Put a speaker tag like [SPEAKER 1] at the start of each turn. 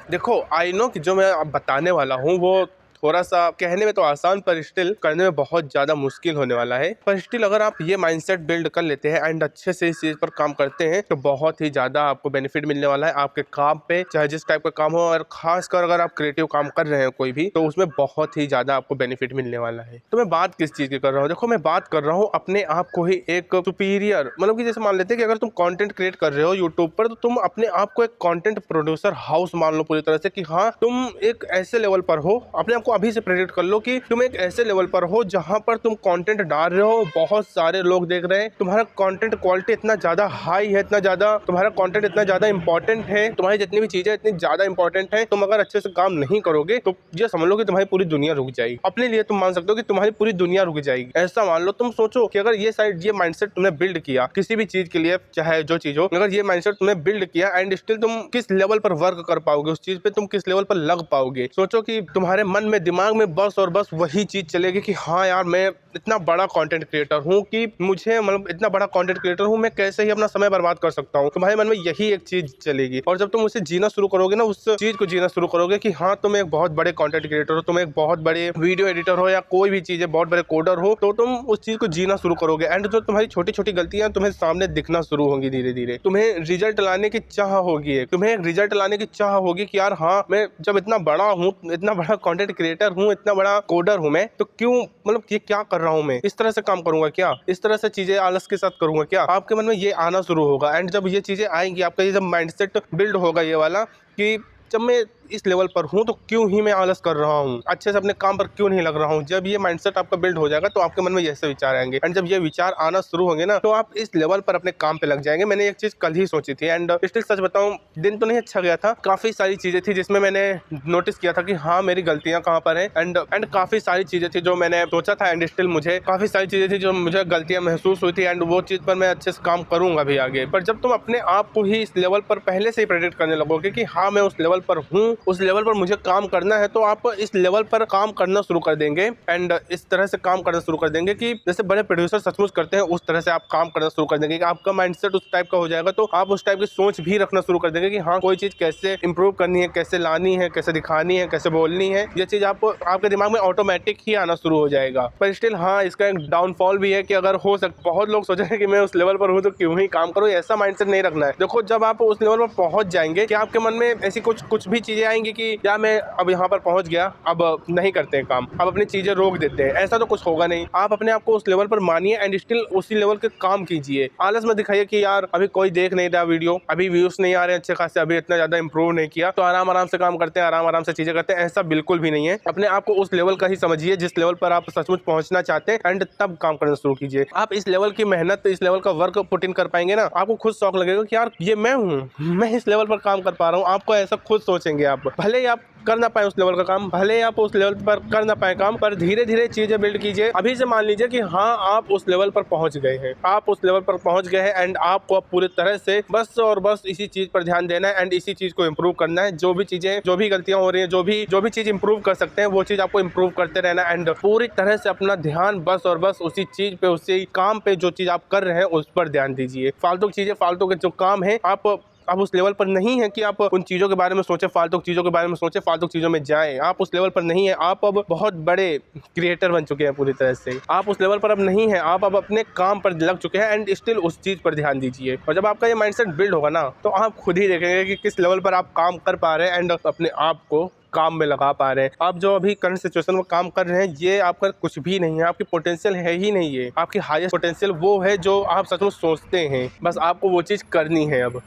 [SPEAKER 1] देखो I know कि जो मैं अब बताने वाला हूँ वो थोड़ा सा कहने में तो आसान पर स्टिल करने में बहुत ज्यादा मुश्किल होने वाला है। पर स्टिल अगर आप ये माइंडसेट बिल्ड कर लेते हैं एंड अच्छे से इस चीज पर काम करते हैं तो बहुत ही ज्यादा आपको बेनिफिट मिलने वाला है आपके काम पे, चाहे जिस टाइप का काम हो। और खासकर अगर आप क्रिएटिव काम कर रहे हैं कोई भी, तो उसमें बहुत ही ज्यादा आपको बेनिफिट मिलने वाला है। तो मैं बात किस चीज की कर रहा हूँ? देखो, मैं बात कर रहा हूँ अपने आप को ही एक सुपीरियर, मतलब कि जैसे मान लेते हैं कि अगर तुम कंटेंट क्रिएट कर रहे हो यूट्यूब पर, तो तुम अपने आप को एक कंटेंट प्रोड्यूसर हाउस मान लो पूरी तरह से, कि हाँ तुम एक ऐसे लेवल पर हो। अपने आप को अभी से प्रेडिक्ट कर लो कि तुम एक ऐसे लेवल पर हो जहां पर तुम कंटेंट डाल रहे हो, बहुत सारे लोग देख रहे हैं, तुम्हारा कंटेंट क्वालिटी इतना ज्यादा हाई है, इतना ज्यादा तुम्हारा कंटेंट इतना ज्यादा इंपॉर्टेंट है, तुम्हारी जितनी भी चीजें इतनी ज्यादा इंपॉर्टेंट है। तुम अगर अच्छे से काम नहीं करोगे तो ये समझ लो कि तुम्हारी पूरी दुनिया रुक जाएगी। अपने लिए तुम मान सकते हो कि तुम्हारी पूरी दुनिया रुक जाएगी। ऐसा मान लो, तुम सोचो कि अगर ये माइंडसेट तुमने बिल्ड किया किसी भी चीज के लिए, चाहे जो चीज हो, अगर ये माइंडसेट तुमने बिल्ड किया एंड स्टिल तुम किस लेवल पर वर्क कर पाओगे, उस चीज पे तुम किस लेवल पर लग पाओगे। सोचो कि तुम्हारे मन में, दिमाग में बस और बस वही चीज चलेगी कि हाँ यार, मैं इतना बड़ा कंटेंट क्रिएटर हूँ कि मुझे, मतलब इतना बड़ा कंटेंट क्रिएटर हूँ, मैं कैसे ही अपना समय बर्बाद कर सकता हूँ। तुम्हारे मन में यही एक चीज चलेगी। और जब तुम उसे जीना शुरू करोगे ना, उस चीज को जीना शुरू करोगे कि हाँ तुम एक बहुत बड़े कंटेंट क्रिएटर हो, तुम एक बहुत बड़े वीडियो एडिटर हो, या कोई भी चीज है, बहुत बड़े कोडर हो, तो तुम उस चीज को जीना शुरू करोगे। एंड जो तुम्हारी छोटी छोटी गलतियां तुम्हें सामने दिखना शुरू होंगी धीरे धीरे। तुम्हें रिजल्ट लाने की चाह होगी, तुम्हें एक रिजल्ट लाने की चाह होगी कि यार हाँ, मैं जब इतना बड़ा हूँ, इतना बड़ा कंटेंट क्रिएटर हूँ, इतना बड़ा कोडर हूँ मैं, तो क्यों, मतलब ये क्या कर रहा हूँ मैं, इस तरह से काम करूंगा क्या, इस तरह से चीजें आलस के साथ करूंगा क्या। आपके मन में ये आना शुरू होगा। एंड जब ये चीजें आएंगी, आपका ये जब माइंडसेट बिल्ड होगा ये वाला, कि जब मैं इस लेवल पर हूं तो क्यों ही मैं आलस कर रहा हूं, अच्छे से अपने काम पर क्यों नहीं लग रहा हूं, जब ये माइंडसेट आपका बिल्ड हो जाएगा तो आपके मन में ऐसे विचार आएंगे। एंड जब ये विचार आना शुरू होंगे ना, तो आप इस लेवल पर अपने काम पे लग जाएंगे। मैंने एक चीज कल ही सोची थी एंड स्टिल सच बताऊं, दिन तो नहीं अच्छा गया था, काफी सारी चीजें थी जिसमें मैंने नोटिस किया था कि हाँ मेरी गलतियां कहाँ पर है। एंड काफी सारी चीजें थी जो मैंने सोचा था, एंड स्टिल मुझे काफी सारी चीजें थी जो मुझे गलतियां महसूस हुई थी, एंड वो चीज पर मैं अच्छे से काम करूंगा भी आगे। पर जब तुम अपने आप को ही इस लेवल पर पहले से ही प्रेडिक्ट करने लगोगे कि हाँ मैं उस लेवल पर हूँ, उस लेवल पर मुझे काम करना है, तो आप इस लेवल पर काम करना शुरू कर देंगे। एंड इस तरह से काम करना शुरू कर देंगे कि जैसे बड़े प्रोड्यूसर सचमुच करते हैं, उस तरह से आप काम करना शुरू कर देंगे कि आपका माइंडसेट उस टाइप का हो जाएगा। तो आप उस टाइप की सोच भी रखना शुरू कर देंगे कि हाँ कोई चीज कैसे इंप्रूव करनी है, कैसे लानी है, कैसे दिखानी है, कैसे बोलनी है, ये चीज आपके दिमाग में ऑटोमेटिक ही आना शुरू हो जाएगा। पर स्टिल हाँ, इसका एक डाउनफॉल भी है कि अगर हो सकता, बहुत लोग सोच रहे हैं कि मैं उस लेवल पर हूँ तो क्यों ही काम करूँ, ऐसा माइंडसेट नहीं रखना है। देखो, जब आप उस लेवल पर पहुंच जाएंगे कि आपके मन में ऐसी कुछ भी चीजें आएंगी कि या मैं अब यहाँ पर पहुंच गया, अब नहीं करते हैं काम, अब अपनी चीजें रोक देते हैं, ऐसा तो कुछ होगा नहीं। आप अपने आप को उस लेवल पर मानिए एंड स्टिल उसी लेवल के काम कीजिए। आलस में दिखाइए कि यार अभी कोई देख नहीं रहा वीडियो, अभी व्यूज नहीं आ रहे अच्छे खासे, अभी इतना ज्यादा इंप्रूव नहीं किया, तो आराम आराम से काम करते हैं, आराम आराम से चीजें करते हैं, ऐसा बिल्कुल भी नहीं है। अपने आप को उस लेवल का ही समझिए जिस लेवल पर आप सचमुच पहुंचना चाहते हैं, एंड तब काम करना शुरू कीजिए। आप इस लेवल की मेहनत, इस लेवल का वर्क पुट इन कर पाएंगे ना, आपको खुद शौक लगेगा कि यार ये मैं हूँ, मैं इस लेवल पर काम कर पा रहा हूँ। आपको ऐसा खुद सोचेंगे आप, भले ही आप कर ना पाए उस लेवल का काम, भले ही आप उस लेवल पर कर ना पाए काम, पर धीरे धीरे चीजें बिल्ड कीजिए। अभी से मान लीजिए कि हाँ आप उस लेवल पर पहुंच गए हैं, आप उस लेवल पर पहुंच गए हैं, एंड आपको अब पूरी तरह से बस और बस इसी चीज पर ध्यान देना है एंड इसी चीज को इम्प्रूव करना है। जो भी चीजें, जो भी गलतियां हो रही है, जो भी चीज इंप्रूव कर सकते हैं, वो चीज आपको इंप्रूव करते रहना एंड पूरी तरह से अपना ध्यान बस और बस उसी चीज पे, उसी काम पे, जो चीज आप कर रहे हैं उस पर ध्यान दीजिए। फालतू चीजें, फालतू के जो काम है, आप उस लेवल पर नहीं है कि आप उन चीजों के बारे में सोचें, फालतू चीजों के बारे में सोचें, फालतू चीजों में जाएं। आप उस लेवल पर नहीं है, आप अब बहुत बड़े क्रिएटर बन चुके हैं पूरी तरह से। आप उस लेवल पर अब नहीं है, आप अब अपने काम पर लग चुके हैं एंड स्टिल उस चीज पर ध्यान दीजिए। और जब आपका ये माइंडसेट बिल्ड होगा ना, तो आप खुद ही देखेंगे कि किस लेवल पर आप काम कर पा रहे हैं एंड अपने आप को काम में लगा पा रहे हैं। आप जो अभी करंट सिचुएशन में काम कर रहे हैं, ये आपका कुछ भी नहीं है, आपकी पोटेंशियल है ही नहीं है। आपकी हाईएस्ट पोटेंशियल वो है जो आप सचमुच सोचते हैं, बस आपको वो चीज करनी है अब।